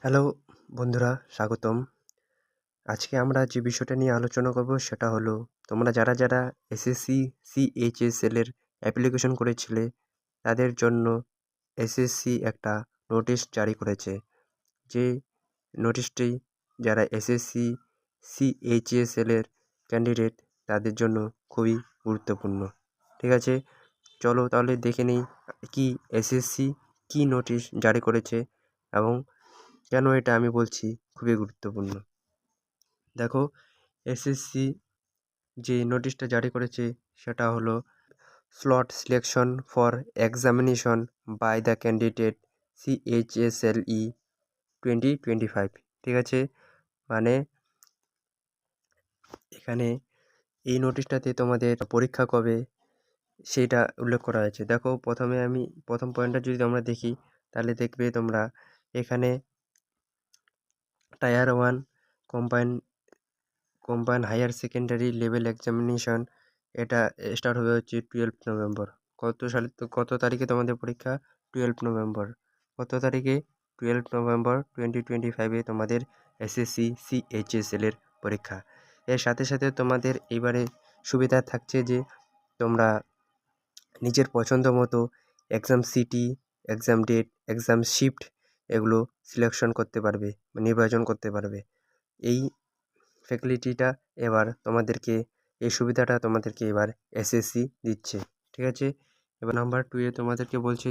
Hello বন্ধুরা, স্বাগতম। আজকে আমরা যে বিষয়টা নিয়ে আলোচনা করব সেটা হলো তোমরা যারা এসএসসি সিএইচএসএল এর অ্যাপ্লিকেশন করেছিলে তাদের জন্য এসএসসি একটা নোটিশ জারি করেছে। যে নোটিশটি যারা এসএসসি সিএইচএসএল এর ক্যান্ডিডেট তাদের জন্য খুবই গুরুত্বপূর্ণ। ঠিক আছে, চলো তাহলে দেখে নিই কি এসএসসি কি নোটিশ জারি করেছে এবং কেন এটা আমি বলছি খুবই গুরুত্বপূর্ণ। দেখো, এসএসসি যে নোটিশটা জারি করেছে সেটা হলো slot selection for examination by the candidate CHSLE 2025। ঠিক আছে, মানে এখানে এই নোটিশটাতে তোমাদের পরীক্ষা কবে সেটা উল্লেখ করা হয়েছে। দেখো, প্রথম পয়েন্টটা যদি আমরা দেখি তাহলে দেখবে তোমরা এখানে tier 1 combine higher secondary level examination এটা স্টার্ট হবে হচ্ছে 12 নভেম্বর। কত তারিখে তোমাদের পরীক্ষা? 12 নভেম্বর। কত তারিখে? 12 নভেম্বর 2025-এ তোমাদের এসএসসি সিএইচএসএল এর পরীক্ষা। এর সাথে সাথে তোমাদের এবারে সুবিধা থাকছে যে তোমরা নিজের পছন্দ মতো exam city, exam date, exam shift এগুলো সিলেকশন করতে পারবে, নির্বাচন করতে পারবে। এই ফ্যাসিলিটিটা এই সুবিধাটা তোমাদেরকে এবার এসএসসি দিচ্ছে। ঠিক আছে, এবার নাম্বার 2-এ তোমাদেরকে বলছে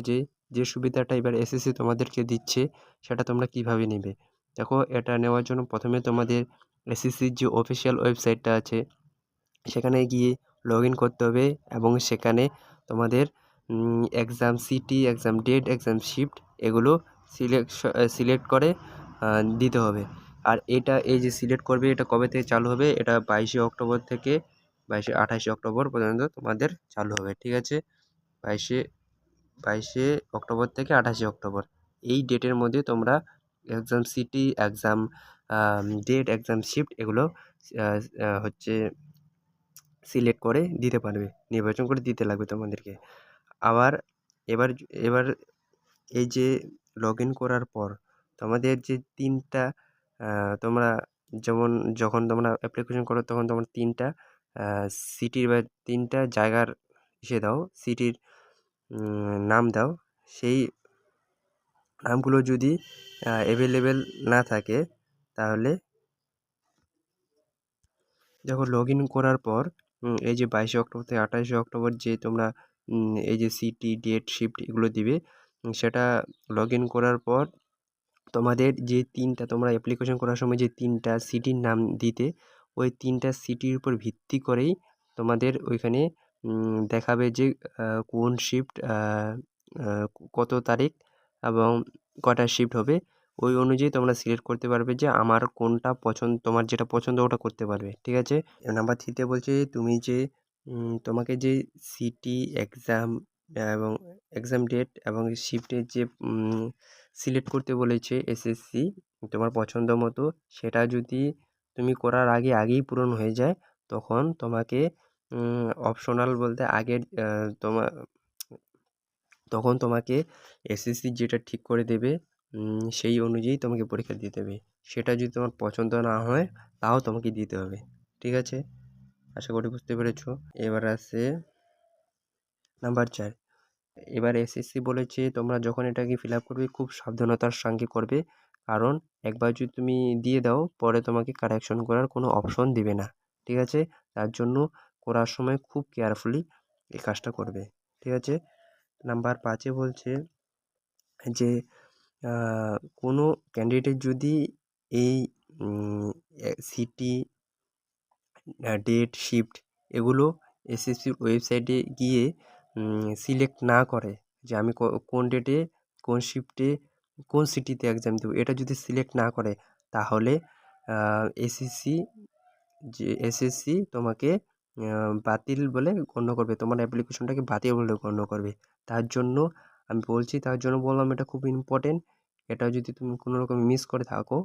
যে সুবিধাটা এবার এসএসসি তোমাদেরকে দিচ্ছে সেটা তোমরা কিভাবে নেবে। দেখো, এটা নেওয়ার জন্য প্রথমে তোমাদের এসএসসির যে অফিসিয়াল ওয়েবসাইটটা আছে সেখানে গিয়ে লগ ইন করতে হবে এবং সেখানে তোমাদের exam city, exam date, exam shift এগুলো সিলেক্ট করে দিতে হবে। আর এই যে সিলেক্ট করবে এটা কবে থেকে চালু হবে? এটা 22 অক্টোবর থেকে 28 অক্টোবর পর্যন্ত তোমাদের চালু হবে। ঠিক আছে, বাইশে বাইশে অক্টোবর থেকে 28 অক্টোবর এই ডেটের মধ্যে তোমরা exam city, exam date, exam shift এগুলো হচ্ছে সিলেক্ট করে দিতে পারবে, নির্বাচন করে দিতে লাগবে তোমাদেরকে। আবার এবার এবার এই যে লগ ইন করার পর তোমাদের যে তিনটা তোমরা যখন তোমরা অ্যাপ্লিকেশন করো তখন তোমরা তিনটা সিটির বা তিনটা জায়গার দাও, সিটির নাম দাও। সেই নামগুলো যদি অ্যাভেলেবেল না থাকে তাহলে দেখো, লগ ইন করার পর এই যে 22 অক্টোবর থেকে 28 অক্টোবর যে তোমরা এই যে সিটি, ডেট, শিফট এগুলো দিবে, সেটা লগ ইন করার পর তোমাদের যে তোমরা অ্যাপ্লিকেশন করার সময় যে তিনটা সিটির নাম দিতে, ওই তিনটা সিটির উপর ভিত্তি করেই তোমাদের ওইখানে দেখাবে যে কোন শিফট কত তারিখ এবং কটা শিফট হবে। ওই অনুযায়ী তোমরা সিলেক্ট করতে পারবে যে আমার কোনটা পছন্দ, তোমার যেটা পছন্দ ওটা করতে পারবে। ঠিক আছে, নাম্বার 3-তে বলছে তুমি যে তোমাকে যে সিটি, এক্সাম এবং এক্সাম ডেট এবং শিফটের যে সিলেক্ট করতে বলেছে এসএসসি তোমার পছন্দ মতো, সেটা যদি তুমি করার আগেই পূরণ হয়ে যায় তখন তোমাকে অপশনাল বলতে আগের তখন তোমাকে এসএসসি যেটা ঠিক করে দেবে সেই অনুযায়ী তোমাকে পরীক্ষা দিতে হবে। সেটা যদি তোমার পছন্দ না হয় তাও তোমাকে দিতে হবে। ঠিক আছে, আশা করি বুঝতে পেরেছো। এবার আসে নাম্বার 4। এবার এসএসসি বলেছে তোমরা যখন এটাকে ফিল আপ করবে খুব সাবধানতার সঙ্গে করবে, কারণ একবার যদি তুমি দিয়ে দাও পরে তোমাকে কারেকশন করার কোনো অপশন দিবে না। ঠিক আছে, তার জন্য করার সময় খুব কেয়ারফুলি এই কাজটা করবে। ঠিক আছে, নাম্বার 5-এ বলছে যে কোনো ক্যান্ডিডেট যদি এই সিটি, ডেট, শিফট এগুলো এসএসসির ওয়েবসাইটে গিয়ে সিলেক্ট না করে যে আমি কোন ডেটে, কোন শিফটে, কোন সিটিতে এক্সাম দেবো, এটা যদি সিলেক্ট না করে তাহলে এসএসসি তোমাকে বাতিল বলে গণ্য করবে, তোমার অ্যাপ্লিকেশনটাকে বাতিল বলে গণ্য করবে। তার জন্য বললাম এটা খুব ইম্পর্টেন্ট। এটা যদি তুমি কোনো রকম মিস করে থাকো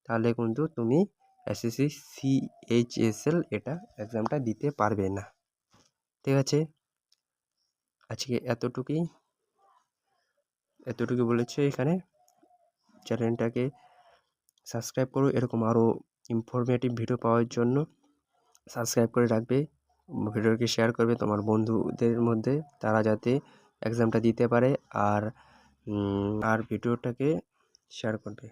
তাহলে কিন্তু তুমি এসএসসি সিএইচএসএল এটা এক্সামটা দিতে পারবে না। ঠিক আছে, আজকে এতটুকুই বলেছে এখানে। চ্যানেলটাকে সাবস্ক্রাইব করো। এরকম আরও ইনফরমেটিভ ভিডিও পাওয়ার জন্য সাবস্ক্রাইব করে রাখবে। ভিডিওটি শেয়ার করবে তোমার বন্ধুদের মধ্যে, তারা যাতে এক্সামটা দিতে পারে। আর ভিডিওটাকে শেয়ার করবে।